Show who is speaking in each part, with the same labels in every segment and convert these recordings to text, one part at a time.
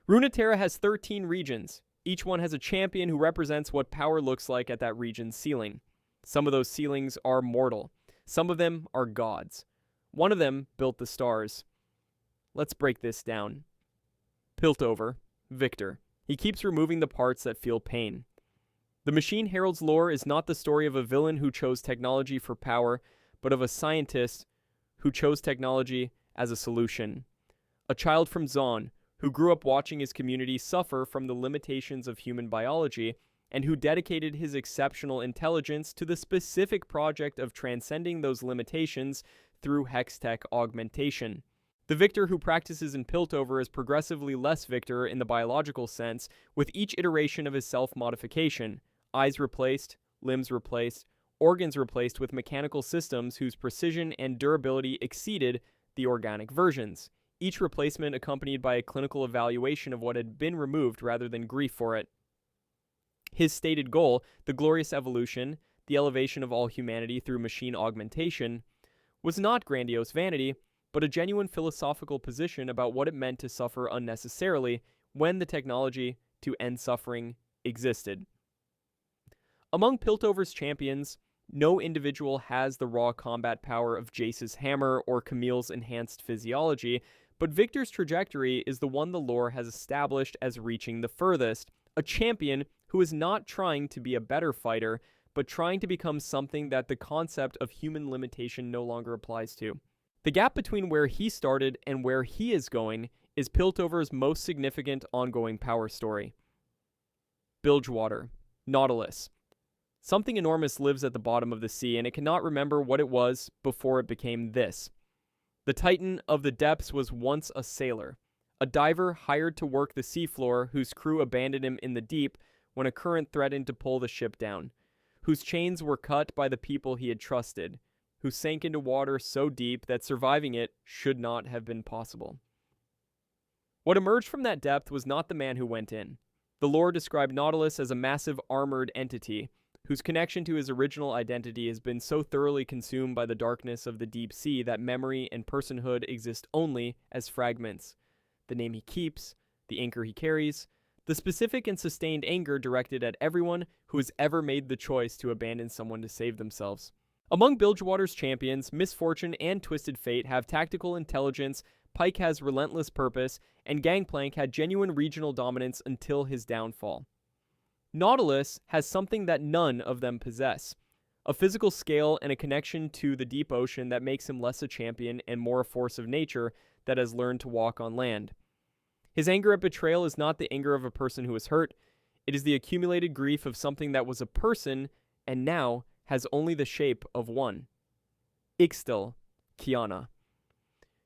Speaker 1: Runeterra has 13 regions. Each one has a champion who represents what power looks like at that region's ceiling. Some of those ceilings are mortal. Some of them are gods. One of them built the stars. Let's break this down. Piltover, Victor. He keeps removing the parts that feel pain. The Machine Herald's lore is not the story of a villain who chose technology for power, but of a scientist who chose technology as a solution. A child from Zon, who grew up watching his community suffer from the limitations of human biology, and who dedicated his exceptional intelligence to the specific project of transcending those limitations through hextech augmentation. The Victor who practices in Piltover is progressively less Victor in the biological sense, with each iteration of his self-modification. Eyes replaced, limbs replaced, organs replaced with mechanical systems whose precision and durability exceeded the organic versions. Each replacement accompanied by a clinical evaluation of what had been removed rather than grief for it. His stated goal, the glorious evolution, the elevation of all humanity through machine augmentation, was not grandiose vanity, but a genuine philosophical position about what it meant to suffer unnecessarily when the technology to end suffering existed. Among Piltover's champions, no individual has the raw combat power of Jace's hammer or Camille's enhanced physiology, but Victor's trajectory is the one the lore has established as reaching the furthest, a champion who is not trying to be a better fighter, but trying to become something that the concept of human limitation no longer applies to. The gap between where he started and where he is going is Piltover's most significant ongoing power story. Bilgewater, Nautilus. Something enormous lives at the bottom of the sea, and it cannot remember what it was before it became this. The Titan of the depths was once a sailor, a diver hired to work the seafloor whose crew abandoned him in the deep when a current threatened to pull the ship down, whose chains were cut by the people he had trusted, who sank into water so deep that surviving it should not have been possible. What emerged from that depth was not the man who went in. The lore described Nautilus as a massive armored entity, whose connection to his original identity has been so thoroughly consumed by the darkness of the deep sea that memory and personhood exist only as fragments. The name he keeps, the anchor he carries, the specific and sustained anger directed at everyone who has ever made the choice to abandon someone to save themselves. Among Bilgewater's champions, Misfortune and Twisted Fate have tactical intelligence, Pike has relentless purpose, and Gangplank had genuine regional dominance until his downfall. Nautilus has something that none of them possess, a physical scale and a connection to the deep ocean that makes him less a champion and more a force of nature that has learned to walk on land. His anger at betrayal is not the anger of a person who is hurt, it is the accumulated grief of something that was a person and now has only the shape of one. Ixtal, Kiana.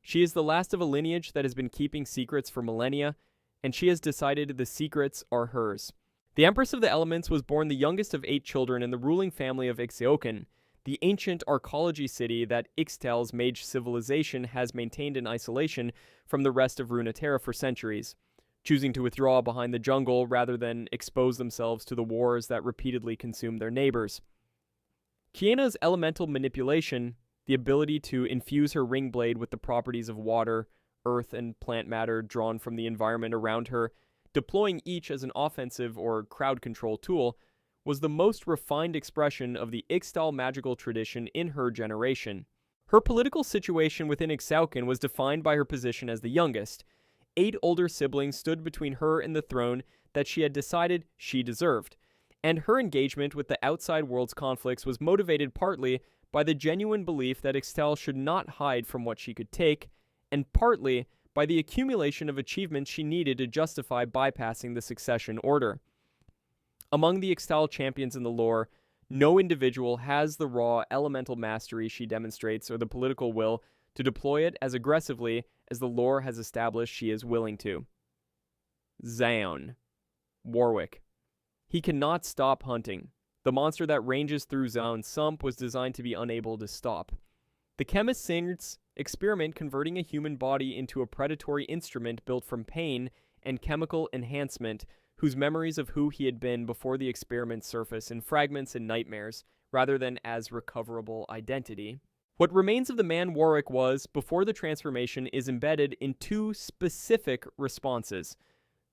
Speaker 1: She is the last of a lineage that has been keeping secrets for millennia, and she has decided the secrets are hers. The Empress of the Elements was born the youngest of 8 children in the ruling family of Ixeoken, the ancient arcology city that Ixtal's mage civilization has maintained in isolation from the rest of Runeterra for centuries, choosing to withdraw behind the jungle rather than expose themselves to the wars that repeatedly consumed their neighbors. Kiana's elemental manipulation, the ability to infuse her ring blade with the properties of water, earth, and plant matter drawn from the environment around her, deploying each as an offensive or crowd control tool, was the most refined expression of the Ixtal magical tradition in her generation. Her political situation within Ixauken was defined by her position as the youngest. 8 older siblings stood between her and the throne that she had decided she deserved, and her engagement with the outside world's conflicts was motivated partly by the genuine belief that Ixtal should not hide from what she could take, and partly by the accumulation of achievements she needed to justify bypassing the succession order. Among the Ixtal champions in the lore, no individual has the raw elemental mastery she demonstrates or the political will to deploy it as aggressively as the lore has established she is willing to. Zaun, Warwick. He cannot stop hunting. The monster that ranges through Zaun's sump was designed to be unable to stop. The chemist Synd's experiment converting a human body into a predatory instrument built from pain and chemical enhancement, whose memories of who he had been before the experiment surface in fragments and nightmares, rather than as recoverable identity. What remains of the man Warwick was, before the transformation, is embedded in 2 specific responses.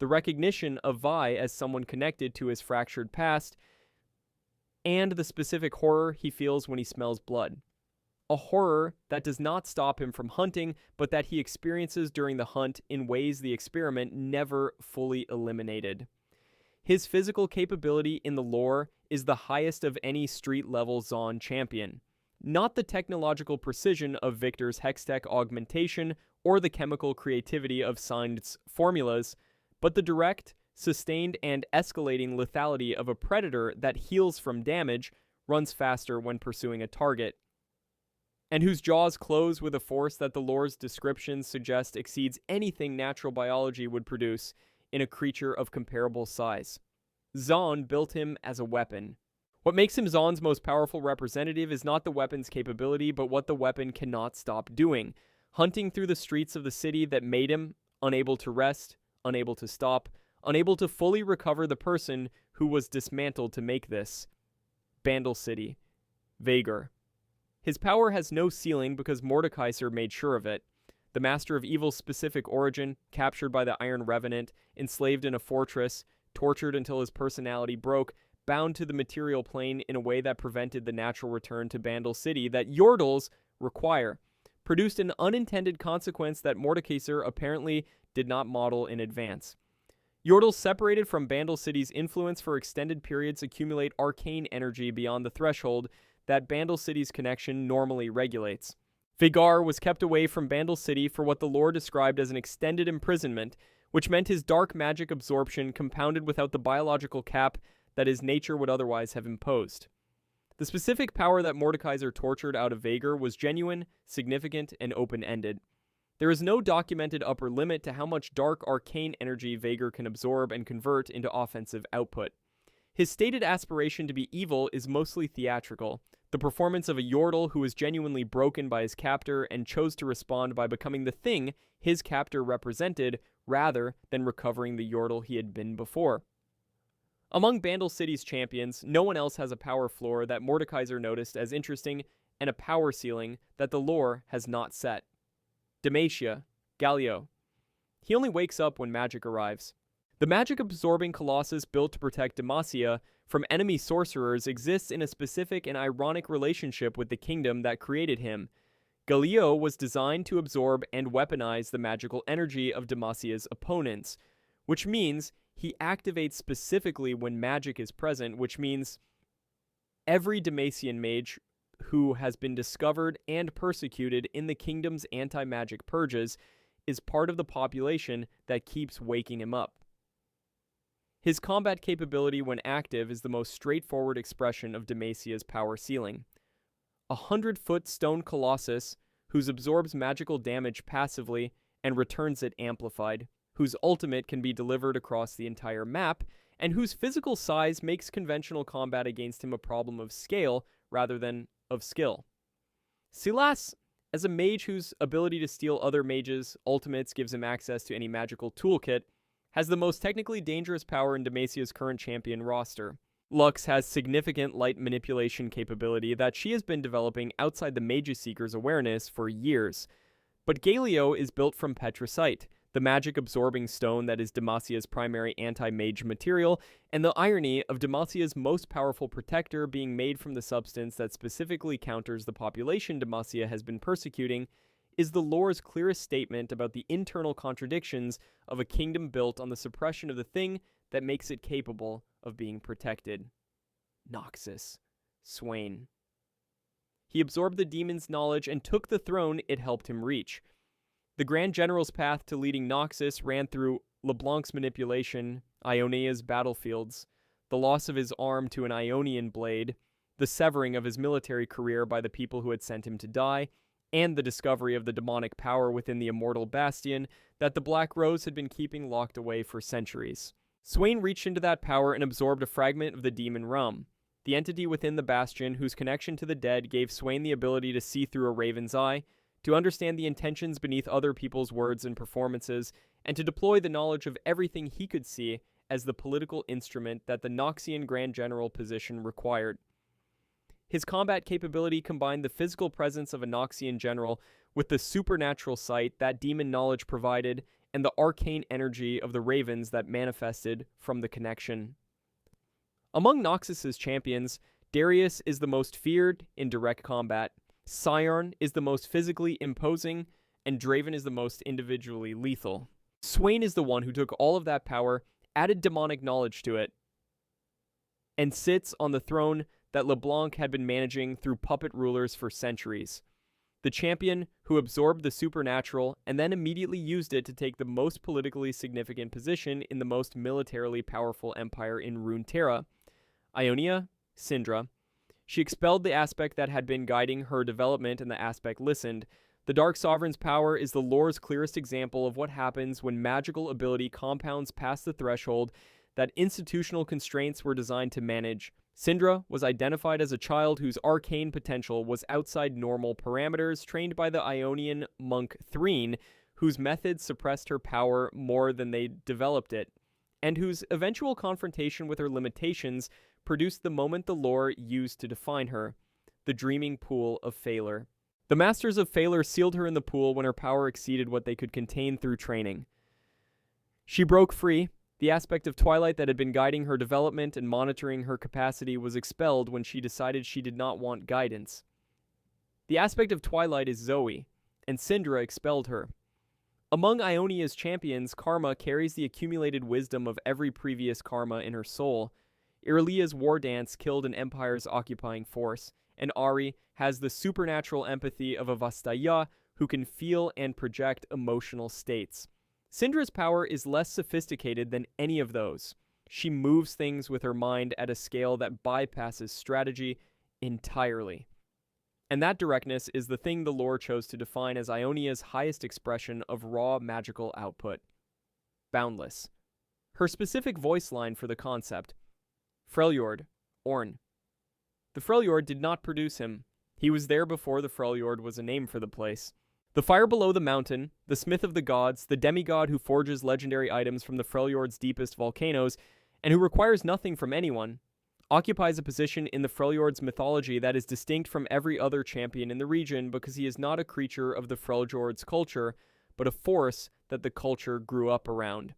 Speaker 1: the recognition of Vi as someone connected to his fractured past, and the specific horror he feels when he smells blood. A horror that does not stop him from hunting, but that he experiences during the hunt in ways the experiment never fully eliminated. His physical capability in the lore is the highest of any street-level Zaun champion. Not the technological precision of Victor's Hextech augmentation or the chemical creativity of Synd's formulas, but the direct, sustained, and escalating lethality of a predator that heals from damage, runs faster when pursuing a target, and whose jaws close with a force that the lore's descriptions suggest exceeds anything natural biology would produce in a creature of comparable size. Zaun built him as a weapon. What makes him Zaun's most powerful representative is not the weapon's capability, but what the weapon cannot stop doing. Hunting through the streets of the city that made him, unable to rest, unable to stop, unable to fully recover the person who was dismantled to make this. Bandle City. Viego. His power has no ceiling because Mordekaiser made sure of it. The Master of Evil's specific origin, captured by the Iron Revenant, enslaved in a fortress, tortured until his personality broke, bound to the material plane in a way that prevented the natural return to Bandle City that Yordles require, produced an unintended consequence that Mordekaiser apparently did not model in advance. Yordles separated from Bandle City's influence for extended periods accumulate arcane energy beyond the threshold that Bandle City's connection normally regulates. Viego was kept away from Bandle City for what the lore described as an extended imprisonment, which meant his dark magic absorption compounded without the biological cap that his nature would otherwise have imposed. The specific power that Mordekaiser tortured out of Viego was genuine, significant, and open-ended. There is no documented upper limit to how much dark arcane energy Viego can absorb and convert into offensive output. His stated aspiration to be evil is mostly theatrical, the performance of a Yordle who was genuinely broken by his captor and chose to respond by becoming the thing his captor represented rather than recovering the Yordle he had been before. Among Bandle City's champions, no one else has a power floor that Mordekaiser noticed as interesting and a power ceiling that the lore has not set. Demacia, Galio. He only wakes up when magic arrives. The magic-absorbing colossus built to protect Demacia from enemy sorcerers exists in a specific and ironic relationship with the kingdom that created him. Galio was designed to absorb and weaponize the magical energy of Demacia's opponents, which means he activates specifically when magic is present, which means every Demacian mage who has been discovered and persecuted in the kingdom's anti-magic purges is part of the population that keeps waking him up. His combat capability when active is the most straightforward expression of Demacia's power ceiling. A 100-foot stone colossus whose absorbs magical damage passively and returns it amplified, whose ultimate can be delivered across the entire map, and whose physical size makes conventional combat against him a problem of scale rather than of skill. Silas, as a mage whose ability to steal other mages' ultimates gives him access to any magical toolkit, has the most technically dangerous power in Demacia's current champion roster. Lux has significant light manipulation capability that she has been developing outside the Mage Seeker's awareness for years. But Galio is built from petricite, the magic-absorbing stone that is Demacia's primary anti-mage material, and the irony of Demacia's most powerful protector being made from the substance that specifically counters the population Demacia has been persecuting is the lore's clearest statement about the internal contradictions of a kingdom built on the suppression of the thing that makes it capable of being protected. Noxus. Swain. He absorbed the demon's knowledge and took the throne it helped him reach. The Grand General's path to leading Noxus ran through LeBlanc's manipulation, Ionia's battlefields, the loss of his arm to an Ionian blade, the severing of his military career by the people who had sent him to die, and the discovery of the demonic power within the immortal bastion that the Black Rose had been keeping locked away for centuries. Swain reached into that power and absorbed a fragment of the demon realm, the entity within the bastion whose connection to the dead gave Swain the ability to see through a raven's eye, to understand the intentions beneath other people's words and performances, and to deploy the knowledge of everything he could see as the political instrument that the Noxian Grand General position required. His combat capability combined the physical presence of a Noxian general with the supernatural sight that demon knowledge provided and the arcane energy of the ravens that manifested from the connection. Among Noxus's champions, Darius is the most feared in direct combat, Scion is the most physically imposing, and Draven is the most individually lethal. Swain is the one who took all of that power, added demonic knowledge to it, and sits on the throne that LeBlanc had been managing through puppet rulers for centuries. The champion who absorbed the supernatural and then immediately used it to take the most politically significant position in the most militarily powerful empire in Runeterra, Ionia, Syndra. She expelled the aspect that had been guiding her development, and the aspect listened. The Dark Sovereign's power is the lore's clearest example of what happens when magical ability compounds past the threshold that institutional constraints were designed to manage. Syndra was identified as a child whose arcane potential was outside normal parameters, trained by the Ionian monk Threen, whose methods suppressed her power more than they developed it, and whose eventual confrontation with her limitations produced the moment the lore used to define her, the dreaming pool of Phalar. The Masters of Phalar sealed her in the pool when her power exceeded what they could contain through training. She broke free. The aspect of Twilight that had been guiding her development and monitoring her capacity was expelled when she decided she did not want guidance. The aspect of Twilight is Zoe, and Syndra expelled her. Among Ionia's champions, Karma carries the accumulated wisdom of every previous Karma in her soul. Irelia's war dance killed an empire's occupying force, and Ari has the supernatural empathy of a Vastaya who can feel and project emotional states. Syndra's power is less sophisticated than any of those. She moves things with her mind at a scale that bypasses strategy entirely. And that directness is the thing the lore chose to define as Ionia's highest expression of raw magical output. Boundless. Her specific voice line for the concept. Freljord, Ornn. The Freljord did not produce him. He was there before the Freljord was a name for the place. The fire below the mountain, the smith of the gods, the demigod who forges legendary items from the Freljord's deepest volcanoes, and who requires nothing from anyone, occupies a position in the Freljord's mythology that is distinct from every other champion in the region because he is not a creature of the Freljord's culture, but a force that the culture grew up around.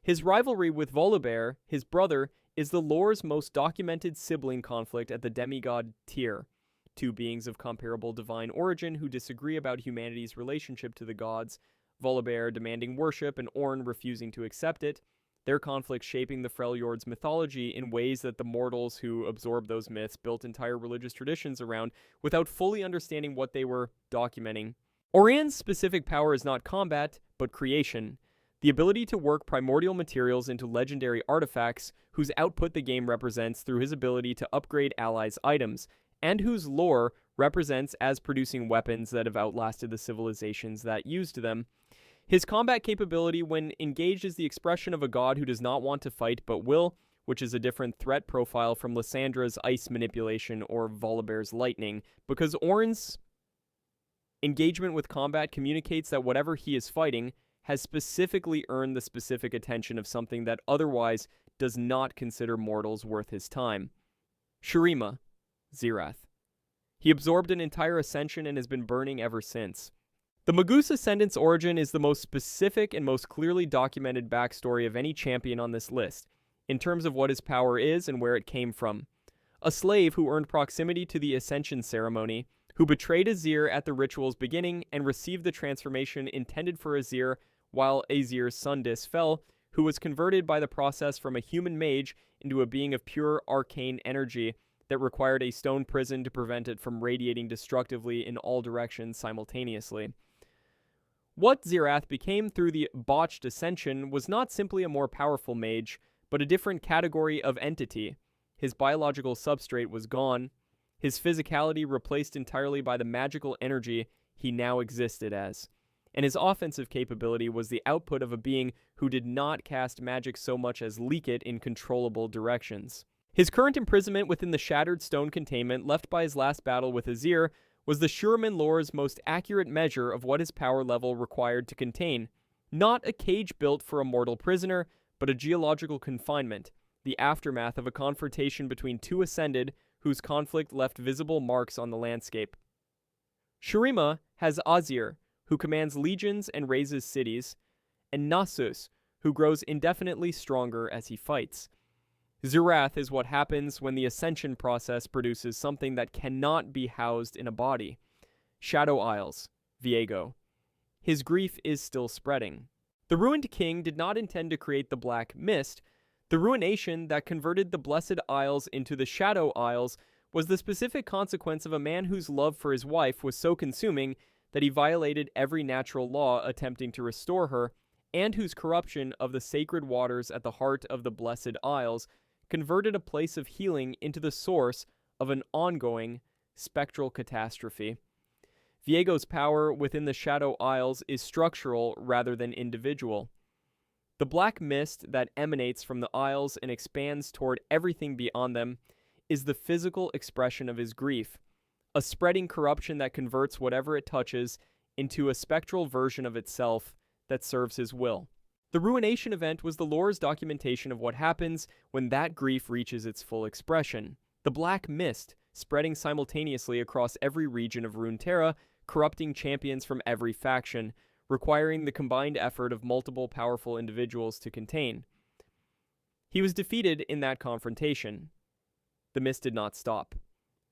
Speaker 1: His rivalry with Volibear, his brother, is the lore's most documented sibling conflict at the demigod tier. Two beings of comparable divine origin who disagree about humanity's relationship to the gods, Volibear demanding worship and Ornn refusing to accept it, their conflict shaping the Freljord's mythology in ways that the mortals who absorbed those myths built entire religious traditions around without fully understanding what they were documenting. Orann's specific power is not combat, but creation. The ability to work primordial materials into legendary artifacts, whose output the game represents through his ability to upgrade allies' items, and whose lore represents as producing weapons that have outlasted the civilizations that used them. His combat capability when engaged is the expression of a god who does not want to fight but will, which is a different threat profile from Lyssandra's ice manipulation or Volibear's lightning, because Ornn's engagement with combat communicates that whatever he is fighting has specifically earned the specific attention of something that otherwise does not consider mortals worth his time. Shurima, Xerath. He absorbed an entire Ascension and has been burning ever since. The Magus Ascendant's origin is the most specific and most clearly documented backstory of any champion on this list, in terms of what his power is and where it came from. A slave who earned proximity to the Ascension ceremony, who betrayed Azir at the ritual's beginning and received the transformation intended for Azir while Azir's Sundis fell, who was converted by the process from a human mage into a being of pure arcane energy that required a stone prison to prevent it from radiating destructively in all directions simultaneously. What Xerath became through the botched Ascension was not simply a more powerful mage, but a different category of entity. His biological substrate was gone, his physicality replaced entirely by the magical energy he now existed as, and his offensive capability was the output of a being who did not cast magic so much as leak it in controllable directions. His current imprisonment within the shattered stone containment left by his last battle with Azir was the Shuriman lore's most accurate measure of what his power level required to contain. Not a cage built for a mortal prisoner, but a geological confinement, the aftermath of a confrontation between two Ascended whose conflict left visible marks on the landscape. Shurima has Azir, who commands legions and raises cities, and Nasus, who grows indefinitely stronger as he fights. Xerath is what happens when the Ascension process produces something that cannot be housed in a body. Shadow Isles, Viego. His grief is still spreading. The ruined king did not intend to create the Black Mist. The ruination that converted the Blessed Isles into the Shadow Isles was the specific consequence of a man whose love for his wife was so consuming that he violated every natural law attempting to restore her, and whose corruption of the sacred waters at the heart of the Blessed Isles converted a place of healing into the source of an ongoing spectral catastrophe. Viego's power within the Shadow Isles is structural rather than individual. The black mist that emanates from the Isles and expands toward everything beyond them is the physical expression of his grief, a spreading corruption that converts whatever it touches into a spectral version of itself that serves his will. The Ruination event was the lore's documentation of what happens when that grief reaches its full expression. The black mist, spreading simultaneously across every region of Runeterra, corrupting champions from every faction, requiring the combined effort of multiple powerful individuals to contain. He was defeated in that confrontation. The mist did not stop.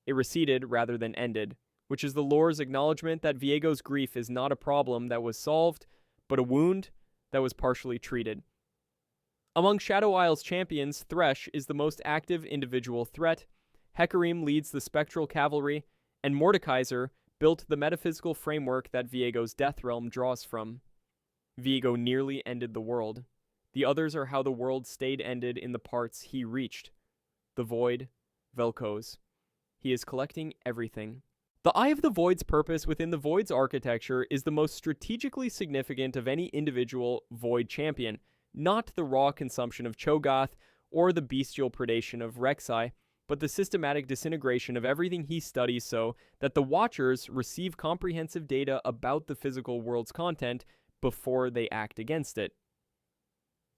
Speaker 1: It receded rather than ended, which is the lore's acknowledgement that Viego's grief is not a problem that was solved, but a wound that was partially treated. Among Shadow Isles champions, Thresh is the most active individual threat, Hecarim leads the Spectral Cavalry, and Mordekaiser built the metaphysical framework that Viego's Death Realm draws from. Viego nearly ended the world. The others are how the world stayed ended in the parts he reached. The Void, Vel'Koz. He is collecting everything. The Eye of the Void's purpose within the Void's architecture is the most strategically significant of any individual Void champion, not the raw consumption of Cho'Gath or the bestial predation of Rek'Sai, but the systematic disintegration of everything he studies so that the Watchers receive comprehensive data about the physical world's content before they act against it.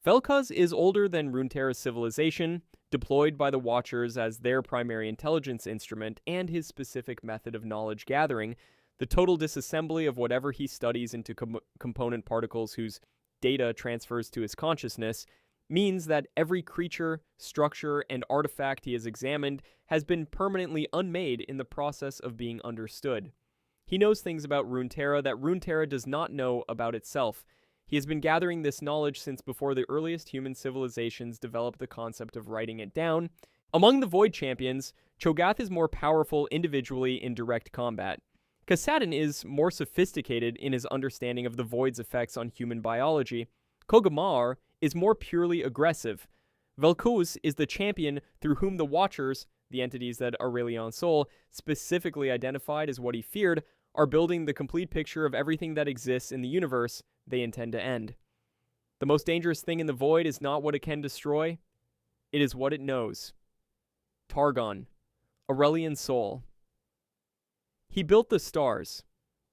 Speaker 1: Vel'Koz is older than Runeterra's civilization, deployed by the Watchers as their primary intelligence instrument and his specific method of knowledge gathering, the total disassembly of whatever he studies into component particles whose data transfers to his consciousness, means that every creature, structure, and artifact he has examined has been permanently unmade in the process of being understood. He knows things about Runeterra that Runeterra does not know about itself. He has been gathering this knowledge since before the earliest human civilizations developed the concept of writing it down. Among the Void champions, Cho'Gath is more powerful individually in direct combat. Kassadin is more sophisticated in his understanding of the Void's effects on human biology. Kog'Maw is more purely aggressive. Vel'Koz is the champion through whom the Watchers, the entities that Aurelion Sol specifically identified as what he feared, are building the complete picture of everything that exists in the universe they intend to end. The most dangerous thing in the Void is not what it can destroy, it is what it knows. Targon, Aurelion Sol. He built the stars.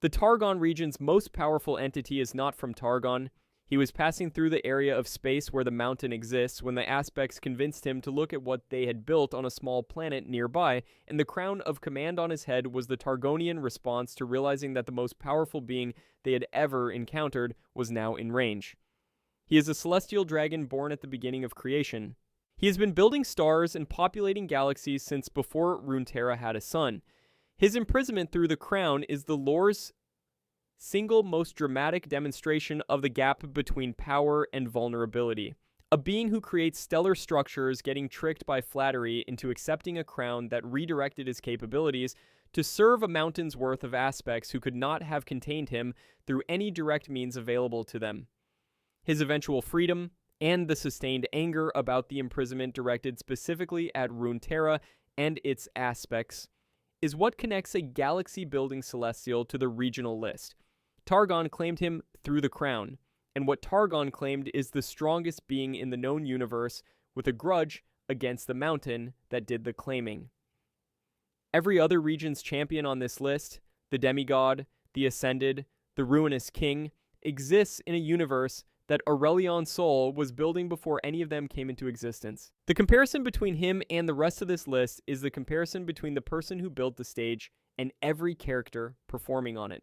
Speaker 1: The Targon region's most powerful entity is not from Targon. He was passing through the area of space where the mountain exists when the aspects convinced him to look at what they had built on a small planet nearby, and the crown of command on his head was the Targonian response to realizing that the most powerful being they had ever encountered was now in range. He is a celestial dragon born at the beginning of creation. He has been building stars and populating galaxies since before Runeterra had a sun. His imprisonment through the crown is the lore's single most dramatic demonstration of the gap between power and vulnerability. A being who creates stellar structures getting tricked by flattery into accepting a crown that redirected his capabilities to serve a mountain's worth of aspects who could not have contained him through any direct means available to them. His eventual freedom, and the sustained anger about the imprisonment directed specifically at Runeterra and its aspects, is what connects a galaxy-building celestial to the regional list. Targon claimed him through the crown, and what Targon claimed is the strongest being in the known universe with a grudge against the mountain that did the claiming. Every other region's champion on this list, the Demigod, the Ascended, the Ruinous King, exists in a universe that Aurelion Sol was building before any of them came into existence. The comparison between him and the rest of this list is the comparison between the person who built the stage and every character performing on it.